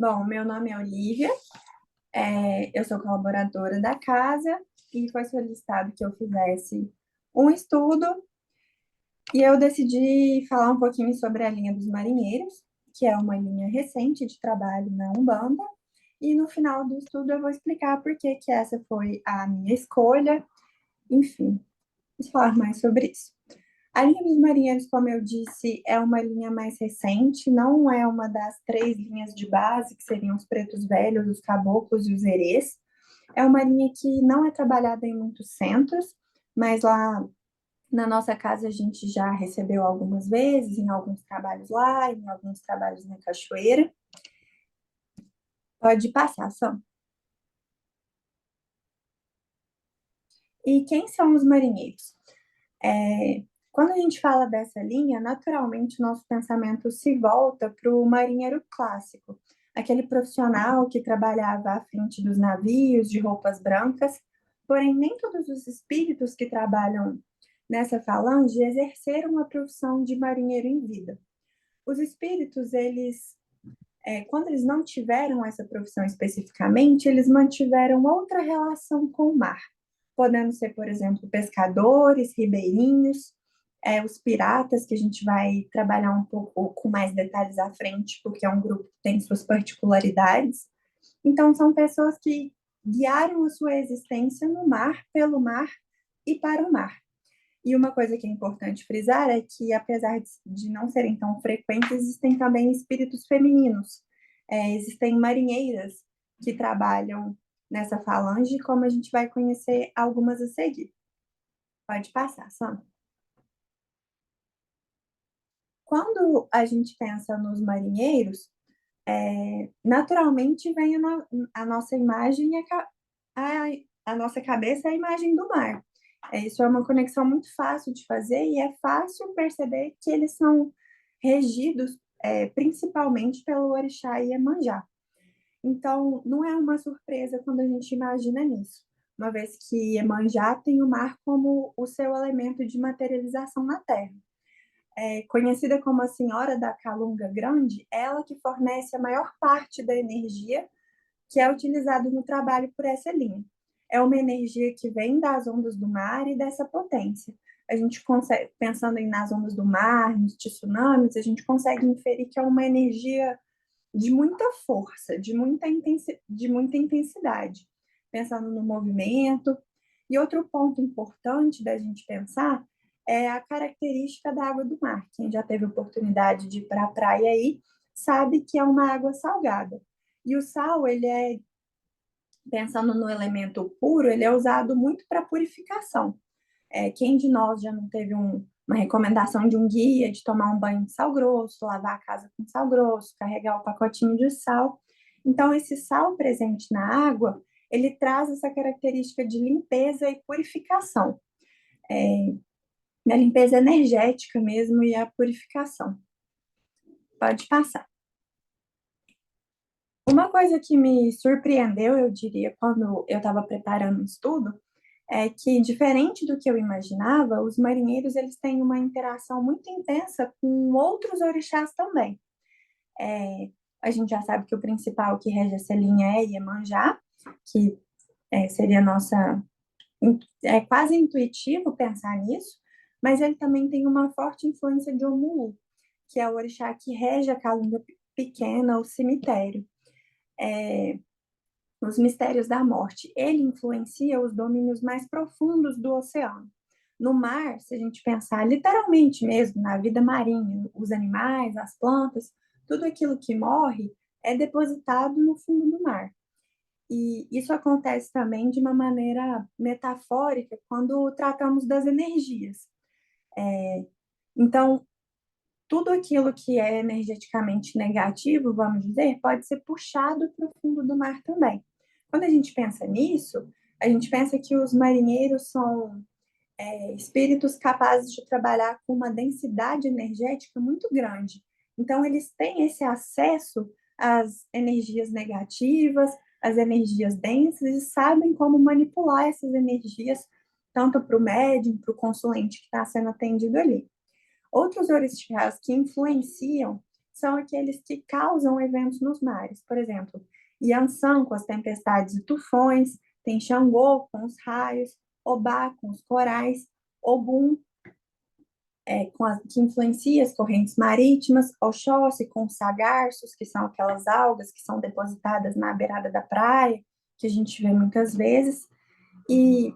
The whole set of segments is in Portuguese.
Bom, meu nome é Olivia, eu sou colaboradora da casa e foi solicitado que eu fizesse um estudo e eu decidi falar um pouquinho sobre a linha dos marinheiros, que é uma linha recente de trabalho na Umbanda, e no final do estudo eu vou explicar por que que essa foi a minha escolha, enfim, vamos falar mais sobre isso. A linha dos marinheiros, como eu disse, é uma linha mais recente, não é uma das três linhas de base, que seriam os pretos velhos, os caboclos e os herês. É uma linha que não é trabalhada em muitos centros, mas lá na nossa casa a gente já recebeu algumas vezes, em alguns trabalhos lá, em alguns trabalhos na cachoeira. Pode passar, Sam. E quem são os marinheiros? É, Quando a gente fala dessa linha, naturalmente nosso pensamento se volta para o marinheiro clássico, aquele profissional que trabalhava à frente dos navios de roupas brancas, porém nem todos os espíritos que trabalham nessa falange exerceram a profissão de marinheiro em vida. Os espíritos, quando eles não tiveram essa profissão especificamente, eles mantiveram outra relação com o mar, podendo ser, por exemplo, pescadores, ribeirinhos, os piratas, que a gente vai trabalhar um pouco com mais detalhes à frente, porque é um grupo que tem suas particularidades. Então, são pessoas que guiaram a sua existência no mar, pelo mar e para o mar. E uma coisa que é importante frisar é que, apesar de não serem tão frequentes, existem também espíritos femininos. Existem marinheiras que trabalham nessa falange, como a gente vai conhecer algumas a seguir. Pode passar, Sam. Quando a gente pensa nos marinheiros, naturalmente vem a nossa imagem, a nossa cabeça é a imagem do mar. Isso é uma conexão muito fácil de fazer e é fácil perceber que eles são regidos principalmente pelo Orixá Iemanjá. Então, não é uma surpresa quando a gente imagina nisso, uma vez que Iemanjá tem o mar como o seu elemento de materialização na Terra. Conhecida como a Senhora da Calunga Grande, ela que fornece a maior parte da energia que é utilizada no trabalho por essa linha. É uma energia que vem das ondas do mar e dessa potência. A gente consegue, pensando nas ondas do mar, nos tsunamis, a gente consegue inferir que é uma energia de muita força, de muita intensidade, pensando no movimento. E outro ponto importante da gente pensar é a característica da água do mar. Quem já teve oportunidade de ir para a praia aí sabe que é uma água salgada. E o sal, pensando no elemento puro, ele é usado muito para purificação. Quem de nós já não teve uma recomendação de um guia de tomar um banho de sal grosso, lavar a casa com sal grosso, carregar o pacotinho de sal? Então, esse sal presente na água, ele traz essa característica de limpeza e purificação. É, a limpeza energética mesmo e a purificação. Pode passar. Uma coisa que me surpreendeu, eu diria, quando eu estava preparando o estudo, é que, diferente do que eu imaginava, os marinheiros eles têm uma interação muito intensa com outros orixás também. É, a gente já sabe que o principal que rege essa linha é Iemanjá, que seria nossa... É quase intuitivo pensar nisso, mas ele também tem uma forte influência de Omulu, que é o orixá que rege a Calunga pequena, o cemitério. Os mistérios da morte. Ele influencia os domínios mais profundos do oceano. No mar, se a gente pensar literalmente mesmo na vida marinha, os animais, as plantas, tudo aquilo que morre é depositado no fundo do mar. E isso acontece também de uma maneira metafórica quando tratamos das energias. Então, tudo aquilo que é energeticamente negativo, vamos dizer, pode ser puxado para o fundo do mar também. Quando a gente pensa nisso, a gente pensa que os marinheiros são espíritos capazes de trabalhar com uma densidade energética muito grande. Então, eles têm esse acesso às energias negativas, às energias densas, e sabem como manipular essas energias, tanto para o médium, para o consulente que está sendo atendido ali. Outros orixás que influenciam são aqueles que causam eventos nos mares. Por exemplo, Yansan com as tempestades e tufões, tem Xangô com os raios, Obá com os corais, Ogum que influencia as correntes marítimas, Oxóssi com os sagarços, que são aquelas algas que são depositadas na beirada da praia, que a gente vê muitas vezes. E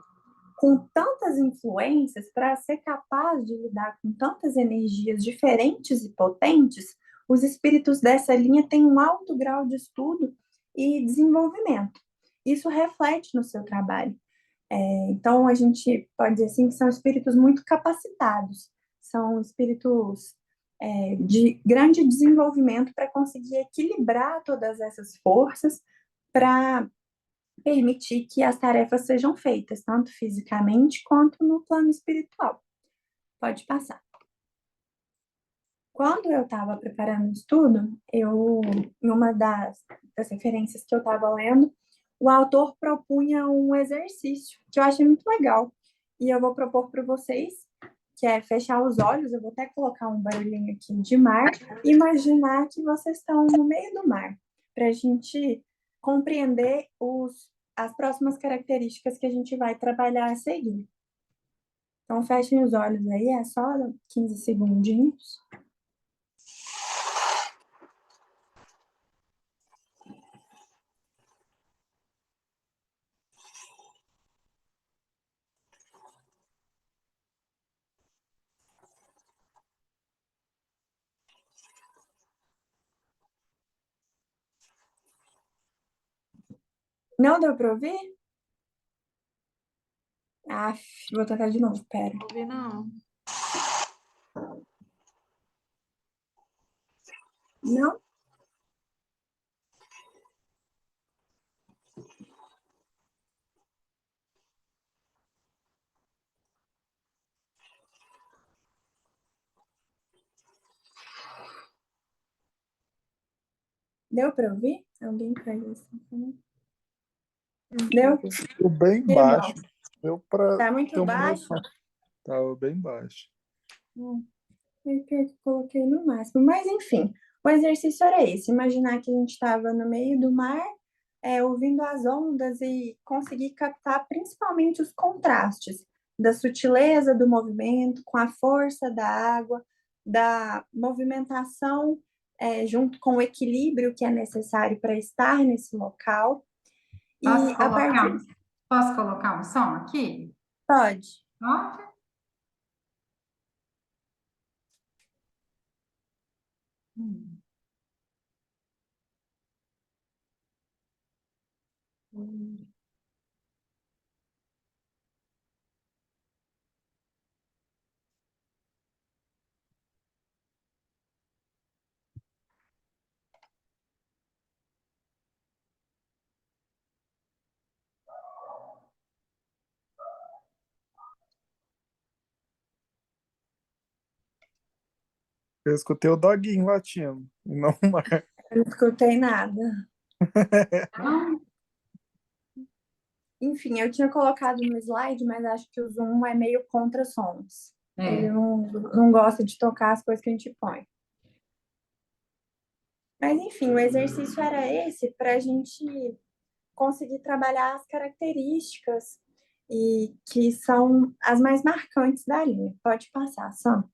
com tantas influências, para ser capaz de lidar com tantas energias diferentes e potentes, os espíritos dessa linha têm um alto grau de estudo e desenvolvimento. Isso reflete no seu trabalho. Então, a gente pode dizer assim que são espíritos muito capacitados, são espíritos de grande desenvolvimento para conseguir equilibrar todas essas forças para permitir que as tarefas sejam feitas, tanto fisicamente quanto no plano espiritual. Pode passar. Quando eu estava preparando o estudo, em uma das referências que eu estava lendo, o autor propunha um exercício que eu achei muito legal. E eu vou propor para vocês, que é fechar os olhos, eu vou até colocar um barulhinho aqui de mar, e imaginar que vocês estão no meio do mar, para a gente compreender as próximas características que a gente vai trabalhar a seguir. Então, fechem os olhos aí, é só 15 segundinhos. Não deu para ouvir? Ah, vou tentar de novo, pera. Não ouvi, não. Não? Deu para ouvir? Alguém faz isso? Deu? Ficou bem Que baixo. bom. Deu para Tá ter muito uma baixo? noção. Tava bem baixo. Foi que eu coloquei no máximo. Mas, enfim, o exercício era esse: imaginar que a gente estava no meio do mar, ouvindo as ondas e conseguir captar principalmente os contrastes da sutileza do movimento com a força da água, da movimentação, junto com o equilíbrio que é necessário para estar nesse local. E Posso a colocar, partir. posso colocar um som aqui? Pode. Pode? Hum. Eu escutei o doguinho latindo, e não o mar. Eu não escutei nada. Não? Enfim, eu tinha colocado no slide, mas acho que o Zoom é meio contra sons. Ele É. não gosta de tocar as coisas que a gente põe. Mas, enfim, o exercício era esse para a gente conseguir trabalhar as características e que são as mais marcantes da linha. Pode passar, Sam.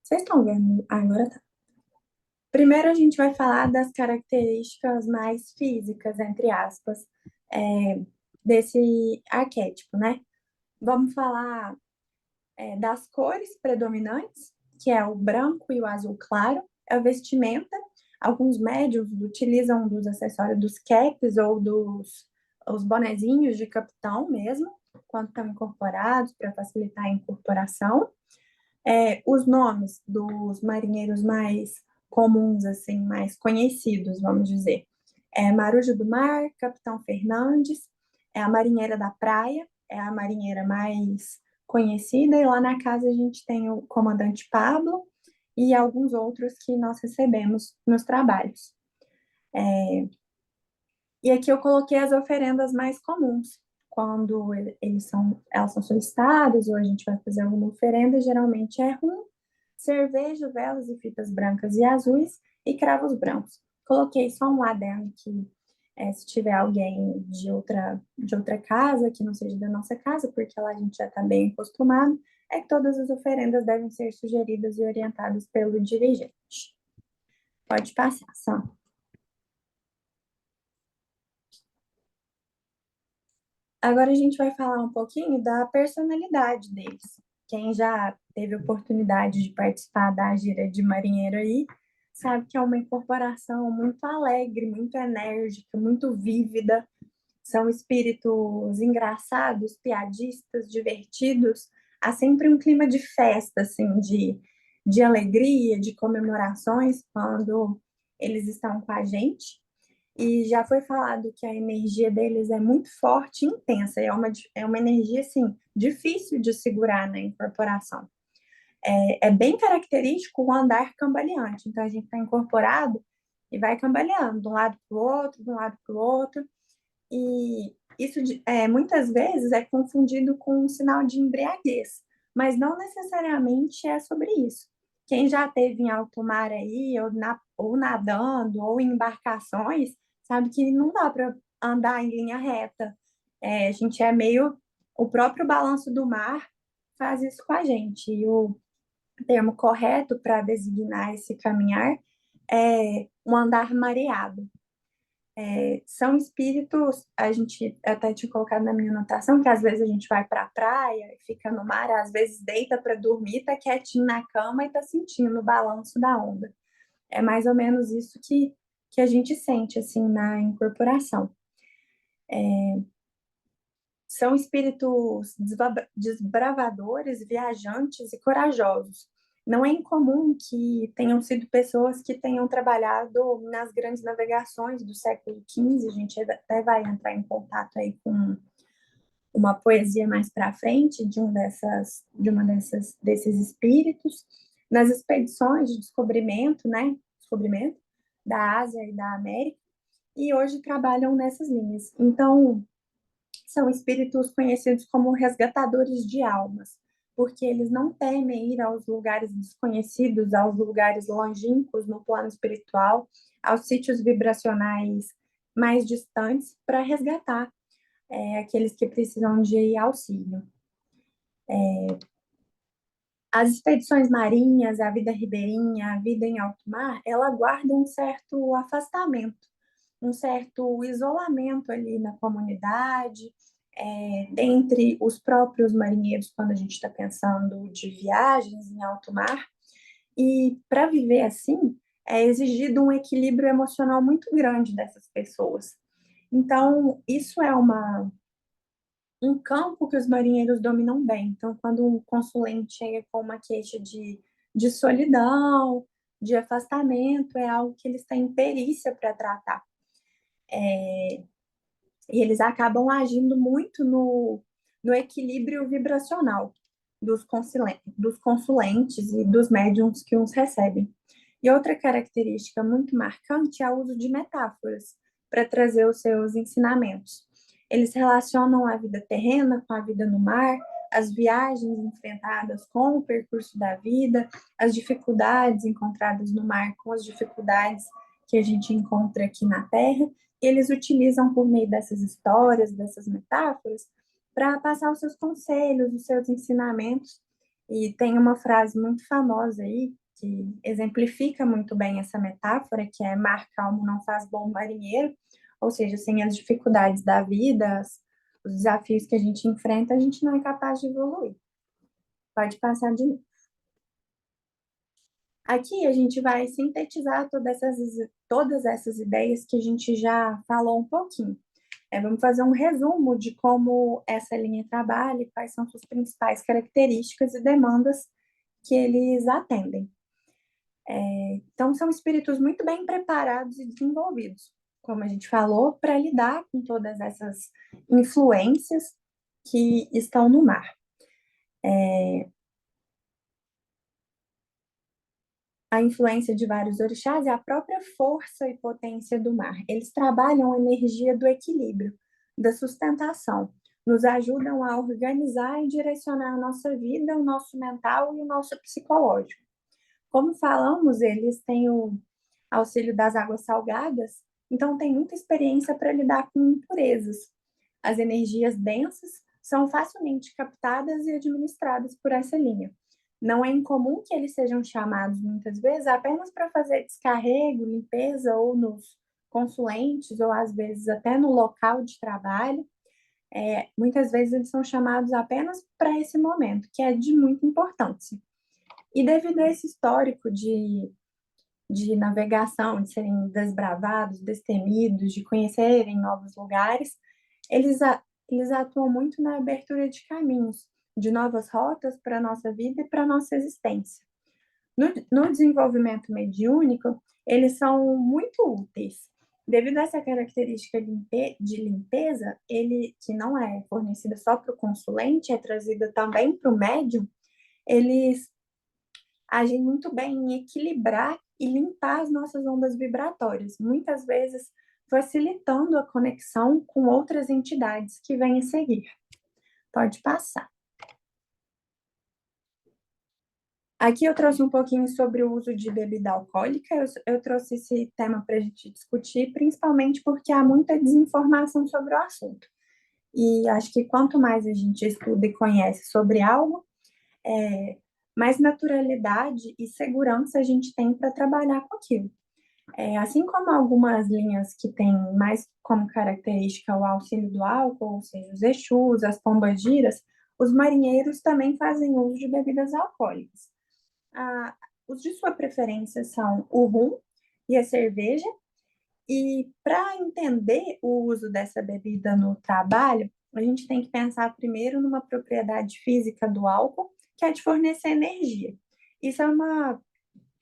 Vocês estão vendo? Ah, agora tá. Primeiro a gente vai falar das características mais físicas, entre aspas, desse arquétipo, né? Vamos falar das cores predominantes, que é o branco e o azul claro, é a vestimenta. Alguns médios utilizam dos acessórios dos caps ou dos os bonezinhos de capitão mesmo, quando estão incorporados, para facilitar a incorporação. Os nomes dos marinheiros mais comuns, assim, mais conhecidos, vamos dizer. Marujo do Mar, Capitão Fernandes, é a marinheira da praia, é a marinheira mais conhecida, e lá na casa a gente tem o comandante Pablo e alguns outros que nós recebemos nos trabalhos. E aqui eu coloquei as oferendas mais comuns. Quando elas são solicitadas, ou a gente vai fazer alguma oferenda, geralmente é rum, cerveja, velas e fitas brancas e azuis e cravos brancos. Coloquei só um adendo que se tiver alguém de outra casa, que não seja da nossa casa, porque lá a gente já está bem acostumado, é que todas as oferendas devem ser sugeridas e orientadas pelo dirigente. Pode passar, Sam. Agora a gente vai falar um pouquinho da personalidade deles. Quem já teve oportunidade de participar da gira de marinheiro aí, sabe que é uma incorporação muito alegre, muito enérgica, muito vívida. São espíritos engraçados, piadistas, divertidos. Há sempre um clima de festa, assim, de alegria, de comemorações quando eles estão com a gente. E já foi falado que a energia deles é muito forte e intensa. É uma energia, assim, difícil de segurar na incorporação. É bem característico o andar cambaleante. Então, a gente está incorporado e vai cambaleando de um lado para o outro, de um lado para o outro. E isso, muitas vezes, é confundido com um sinal de embriaguez. Mas não necessariamente é sobre isso. Quem já esteve em alto mar aí, ou nadando, ou em embarcações, sabe que não dá para andar em linha reta. A gente é meio. O próprio balanço do mar faz isso com a gente. E o termo correto para designar esse caminhar é um andar mareado. São espíritos, a gente até tinha colocado na minha anotação, que às vezes a gente vai para a praia e fica no mar, às vezes deita para dormir, tá quietinho na cama e tá sentindo o balanço da onda. É mais ou menos isso que a gente sente, assim, na incorporação. São espíritos desbravadores, viajantes e corajosos. Não é incomum que tenham sido pessoas que tenham trabalhado nas grandes navegações do século XV. A gente até vai entrar em contato aí com uma poesia mais para frente desses espíritos. Nas expedições de descobrimento, né? Descobrimento da Ásia e da América. E hoje trabalham nessas linhas. Então, são espíritos conhecidos como resgatadores de almas, porque eles não temem ir aos lugares desconhecidos, aos lugares longínquos no plano espiritual, aos sítios vibracionais mais distantes para resgatar aqueles que precisam de auxílio. As expedições marinhas, a vida ribeirinha, a vida em alto mar, ela guarda um certo afastamento, um certo isolamento ali na comunidade, dentre os próprios marinheiros, quando a gente está pensando de viagens em alto mar. E para viver assim, é exigido um equilíbrio emocional muito grande dessas pessoas. Então, isso é um campo que os marinheiros dominam bem. Então, quando um consulente chega com uma queixa de solidão, de afastamento, é algo que eles têm perícia para tratar. E eles acabam agindo muito no equilíbrio vibracional dos consulentes e dos médiums que uns recebem. E outra característica muito marcante é o uso de metáforas para trazer os seus ensinamentos. Eles relacionam a vida terrena com a vida no mar, as viagens enfrentadas com o percurso da vida, as dificuldades encontradas no mar com as dificuldades que a gente encontra aqui na Terra. Eles utilizam por meio dessas histórias, dessas metáforas, para passar os seus conselhos, os seus ensinamentos. E tem uma frase muito famosa aí, que exemplifica muito bem essa metáfora, que é mar calmo não faz bom marinheiro, ou seja, sem as dificuldades da vida, os desafios que a gente enfrenta, a gente não é capaz de evoluir. Pode passar de novo. Aqui a gente vai sintetizar todas essas ideias que a gente já falou um pouquinho. Vamos fazer um resumo de como essa linha trabalha e quais são suas principais características e demandas que eles atendem. Então, são espíritos muito bem preparados e desenvolvidos, como a gente falou, para lidar com todas essas influências que estão no mar. a influência de vários orixás e a própria força e potência do mar. Eles trabalham a energia do equilíbrio, da sustentação, nos ajudam a organizar e direcionar a nossa vida, o nosso mental e o nosso psicológico. Como falamos, eles têm o auxílio das águas salgadas, então tem muita experiência para lidar com impurezas. As energias densas são facilmente captadas e administradas por essa linha. Não é incomum que eles sejam chamados muitas vezes apenas para fazer descarrego, limpeza ou nos consulentes ou às vezes até no local de trabalho. Muitas vezes eles são chamados apenas para esse momento, que é de muita importância. E devido a esse histórico de navegação, de serem desbravados, destemidos, de conhecerem novos lugares, eles atuam muito na abertura de caminhos, de novas rotas para a nossa vida e para a nossa existência. No desenvolvimento mediúnico, eles são muito úteis. Devido a essa característica de limpeza, ele que não é fornecida só para o consulente, é trazida também para o médium, eles agem muito bem em equilibrar e limpar as nossas ondas vibratórias, muitas vezes facilitando a conexão com outras entidades que vêm a seguir. Pode passar. Aqui eu trouxe um pouquinho sobre o uso de bebida alcoólica. Eu trouxe esse tema para a gente discutir, principalmente porque há muita desinformação sobre o assunto. E acho que quanto mais a gente estuda e conhece sobre algo, mais naturalidade e segurança a gente tem para trabalhar com aquilo. Assim como algumas linhas que têm mais como característica o auxílio do álcool, ou seja, os Exus, as pombagiras, os marinheiros também fazem uso de bebidas alcoólicas. Os de sua preferência são o rum e a cerveja, e para entender o uso dessa bebida no trabalho, a gente tem que pensar primeiro numa propriedade física do álcool, que é de fornecer energia. Isso é uma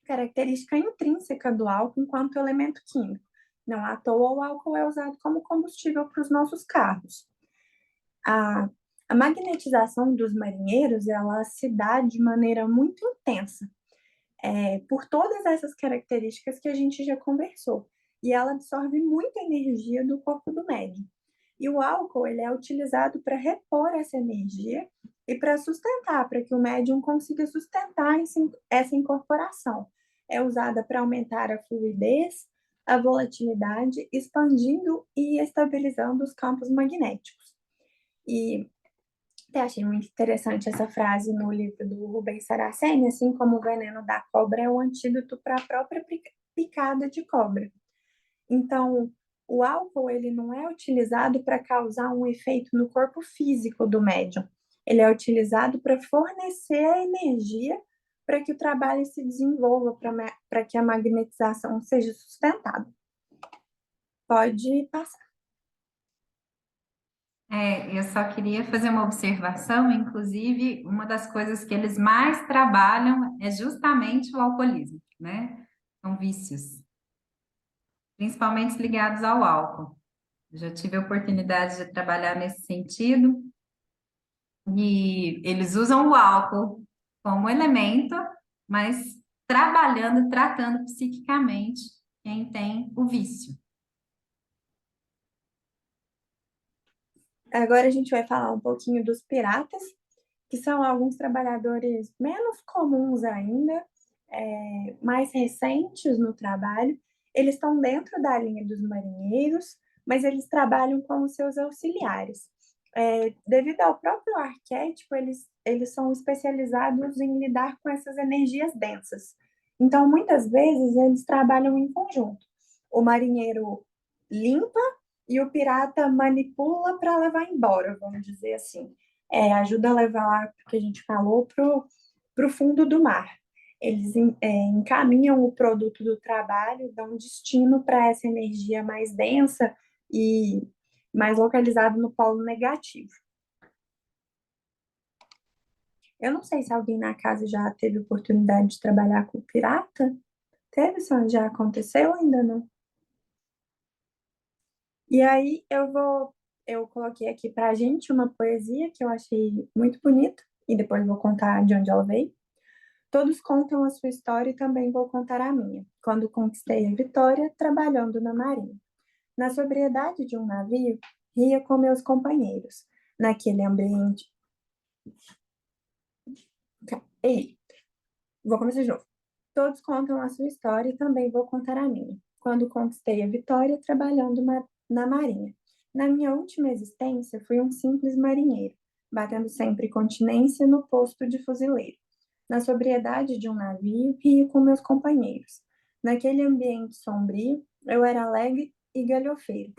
característica intrínseca do álcool enquanto elemento químico. Não à toa o álcool é usado como combustível para os nossos carros. A magnetização dos marinheiros, ela se dá de maneira muito intensa, por todas essas características que a gente já conversou. E ela absorve muita energia do corpo do médium. E o álcool, ele é utilizado para repor essa energia e para sustentar, para que o médium consiga sustentar essa incorporação. É usada para aumentar a fluidez, a volatilidade, expandindo e estabilizando os campos magnéticos. E até achei muito interessante essa frase no livro do Rubens Saraceni, assim como o veneno da cobra é um antídoto para a própria picada de cobra. Então, o álcool ele não é utilizado para causar um efeito no corpo físico do médium. Ele é utilizado para fornecer a energia para que o trabalho se desenvolva, para que a magnetização seja sustentada. Pode passar. Eu só queria fazer uma observação, inclusive, uma das coisas que eles mais trabalham é justamente o alcoolismo, né? São vícios, principalmente ligados ao álcool. Eu já tive a oportunidade de trabalhar nesse sentido, e eles usam o álcool como elemento, mas trabalhando, tratando psiquicamente quem tem o vício. Agora a gente vai falar um pouquinho dos piratas, que são alguns trabalhadores menos comuns ainda, mais recentes no trabalho. Eles estão dentro da linha dos marinheiros, mas eles trabalham como seus auxiliares. Devido ao próprio arquétipo, eles são especializados em lidar com essas energias densas. Então, muitas vezes, eles trabalham em conjunto. O marinheiro limpa e o pirata manipula para levar embora, vamos dizer assim. Ajuda a levar lá, que a gente falou, para o fundo do mar. Eles encaminham o produto do trabalho, dão destino para essa energia mais densa e mais localizada no polo negativo. Eu não sei se alguém na casa já teve oportunidade de trabalhar com pirata. Teve, só já aconteceu ou ainda não? E aí eu coloquei aqui para a gente uma poesia que eu achei muito bonita e depois vou contar de onde ela veio. Todos contam a sua história e também vou contar a minha, quando conquistei a vitória trabalhando na marinha. Na sobriedade de um navio, ria com meus companheiros. Naquele ambiente. Ei, vou começar de novo. Todos contam a sua história e também vou contar a minha, quando conquistei a vitória trabalhando na marinha. Na minha última existência, fui um simples marinheiro, batendo sempre continência no posto de fuzileiro. Na sobriedade de um navio, rio com meus companheiros. Naquele ambiente sombrio, eu era alegre e galhofeiro.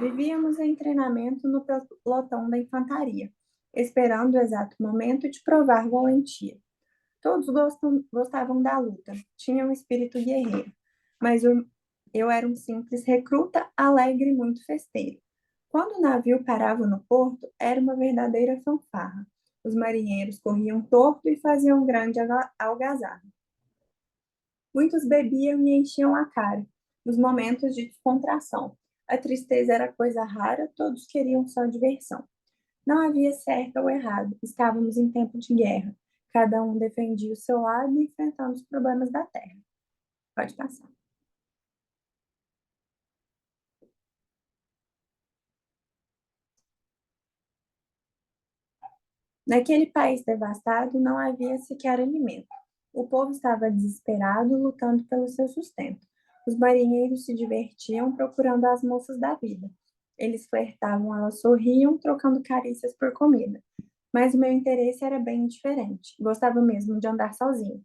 Vivíamos em treinamento no pelotão da infantaria, esperando o exato momento de provar valentia. Todos gostavam da luta, tinham um espírito guerreiro, mas eu era um simples recruta, alegre e muito festeiro. Quando o navio parava no porto, era uma verdadeira fanfarra. Os marinheiros corriam torto e faziam grande algazarra. Muitos bebiam e enchiam a cara, nos momentos de descontração. A tristeza era coisa rara, todos queriam só diversão. Não havia certo ou errado, estávamos em tempo de guerra. Cada um defendia o seu lado e enfrentando os problemas da terra. Pode passar. Naquele país devastado não havia sequer alimento. O povo estava desesperado, lutando pelo seu sustento. Os marinheiros se divertiam procurando as moças da vida. Eles flertavam, elas sorriam, trocando carícias por comida. Mas o meu interesse era bem diferente. Gostava mesmo de andar sozinho,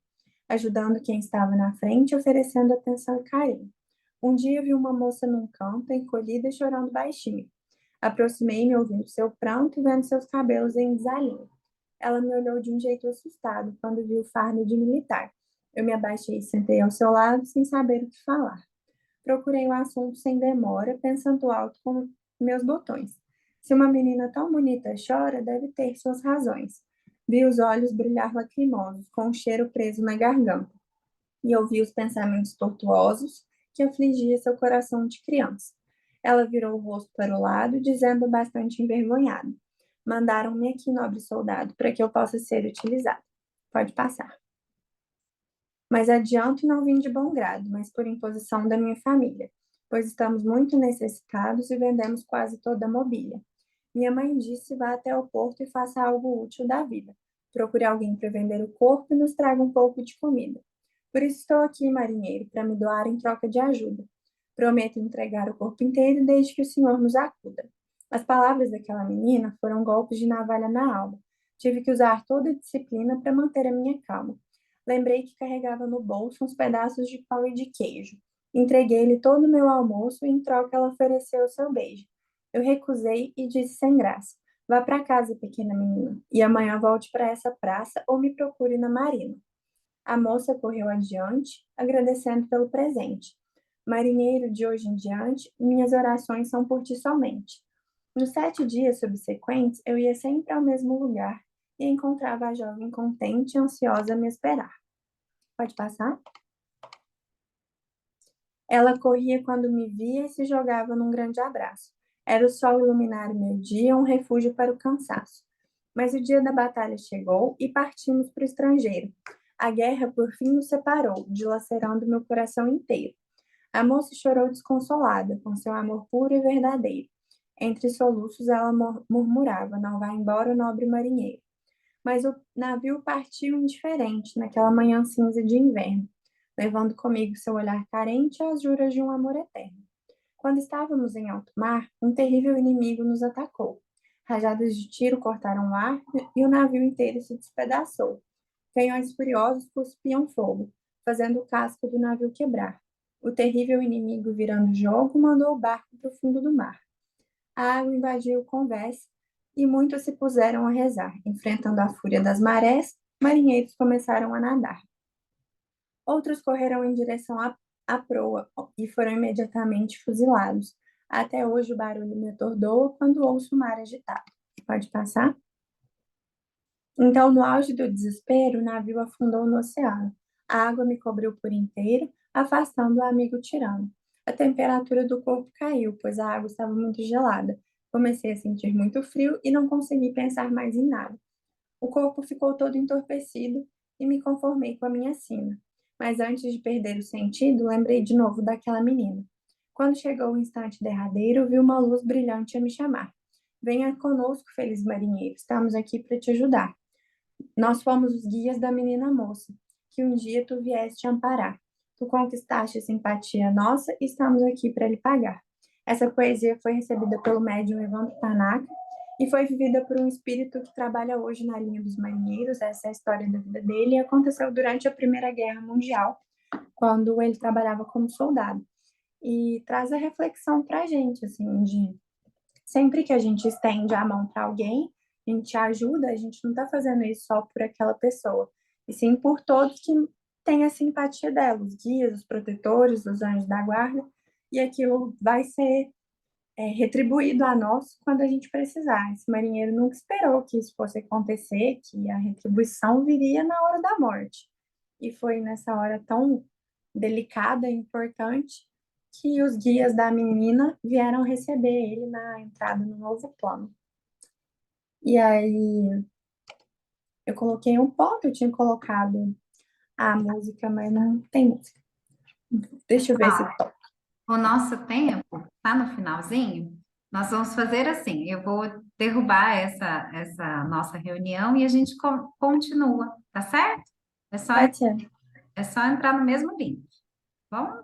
ajudando quem estava na frente, oferecendo atenção e carinho. Um dia vi uma moça num canto, encolhida e chorando baixinho. Aproximei-me ouvindo seu pranto e vendo seus cabelos em desalinho. Ela me olhou de um jeito assustado quando viu o fardo de militar. Eu me abaixei e sentei ao seu lado sem saber o que falar. Procurei o assunto sem demora, pensando alto com meus botões. Se uma menina tão bonita chora, deve ter suas razões. Vi os olhos brilhar lacrimosos, com um cheiro preso na garganta, e ouvi os pensamentos tortuosos que afligia seu coração de criança. Ela virou o rosto para o lado, dizendo bastante envergonhada: Mandaram-me aqui, nobre soldado, para que eu possa ser utilizado. Pode passar. Mas adianto não vim de bom grado, mas por imposição da minha família, pois estamos muito necessitados e vendemos quase toda a mobília. Minha mãe disse: vá até o porto e faça algo útil da vida. Procure alguém para vender o corpo e nos traga um pouco de comida. Por isso estou aqui, marinheiro, para me doar em troca de ajuda. Prometo entregar o corpo inteiro desde que o senhor nos acuda. As palavras daquela menina foram golpes de navalha na alma. Tive que usar toda a disciplina para manter a minha calma. Lembrei que carregava no bolso uns pedaços de pão e de queijo. Entreguei-lhe todo o meu almoço e em troca ela ofereceu o seu beijo. Eu recusei e disse sem graça: vá para casa, pequena menina, e amanhã volte para essa praça ou me procure na marina. A moça correu adiante, agradecendo pelo presente. Marinheiro, de hoje em diante, minhas orações são por ti somente. Nos 7 dias subsequentes, eu ia sempre ao mesmo lugar e encontrava a jovem contente e ansiosa a me esperar. Pode passar? Ela corria quando me via e se jogava num grande abraço. Era o sol iluminar o meu dia, um refúgio para o cansaço. Mas o dia da batalha chegou e partimos para o estrangeiro. A guerra, por fim, nos separou, dilacerando meu coração inteiro. A moça chorou desconsolada, com seu amor puro e verdadeiro. Entre soluços, ela murmurava: Não vá embora, nobre marinheiro. Mas o navio partiu indiferente naquela manhã cinza de inverno, levando comigo seu olhar carente e as juras de um amor eterno. Quando estávamos em alto mar, um terrível inimigo nos atacou. Rajadas de tiro cortaram o ar e o navio inteiro se despedaçou. Canhões furiosos cuspiam fogo, fazendo o casco do navio quebrar. O terrível inimigo, virando jogo, mandou o barco para o fundo do mar. A água invadiu o convés e muitos se puseram a rezar. Enfrentando a fúria das marés, marinheiros começaram a nadar. Outros correram em direção à proa e foram imediatamente fuzilados. Até hoje o barulho me atordoa quando ouço o mar agitado. Pode passar? Então, no auge do desespero, o navio afundou no oceano. A água me cobriu por inteiro, afastando o amigo tirano. A temperatura do corpo caiu, pois a água estava muito gelada. Comecei a sentir muito frio e não consegui pensar mais em nada. O corpo ficou todo entorpecido e me conformei com a minha sina. Mas antes de perder o sentido, lembrei de novo daquela menina. Quando chegou o instante derradeiro, vi uma luz brilhante a me chamar. Venha conosco, feliz marinheiro, estamos aqui para te ajudar. Nós fomos os guias da menina moça, que um dia tu vieste amparar. Tu conquistaste a simpatia nossa e estamos aqui para lhe pagar. Essa poesia foi recebida pelo médium Evandro Tanaka e foi vivida por um espírito que trabalha hoje na linha dos marinheiros. Essa é a história da vida dele e aconteceu durante a Primeira Guerra Mundial, quando ele trabalhava como soldado. E traz a reflexão para a gente, assim, de sempre que a gente estende a mão para alguém, a gente ajuda, a gente não está fazendo isso só por aquela pessoa, e sim por todos que têm a simpatia dela, os guias, os protetores, os anjos da guarda, e aquilo vai ser retribuído a nós quando a gente precisar. Esse marinheiro nunca esperou que isso fosse acontecer, que a retribuição viria na hora da morte. E foi nessa hora tão delicada e importante que os guias da menina vieram receber ele na entrada no novo plano. E aí eu coloquei um ponto, eu tinha colocado a música, mas não tem música. Deixa eu ver se toca. O nosso tempo está no finalzinho. Nós vamos fazer assim: eu vou derrubar essa nossa reunião e a gente continua, tá certo? Pode ser. É só entrar no mesmo link. Bom?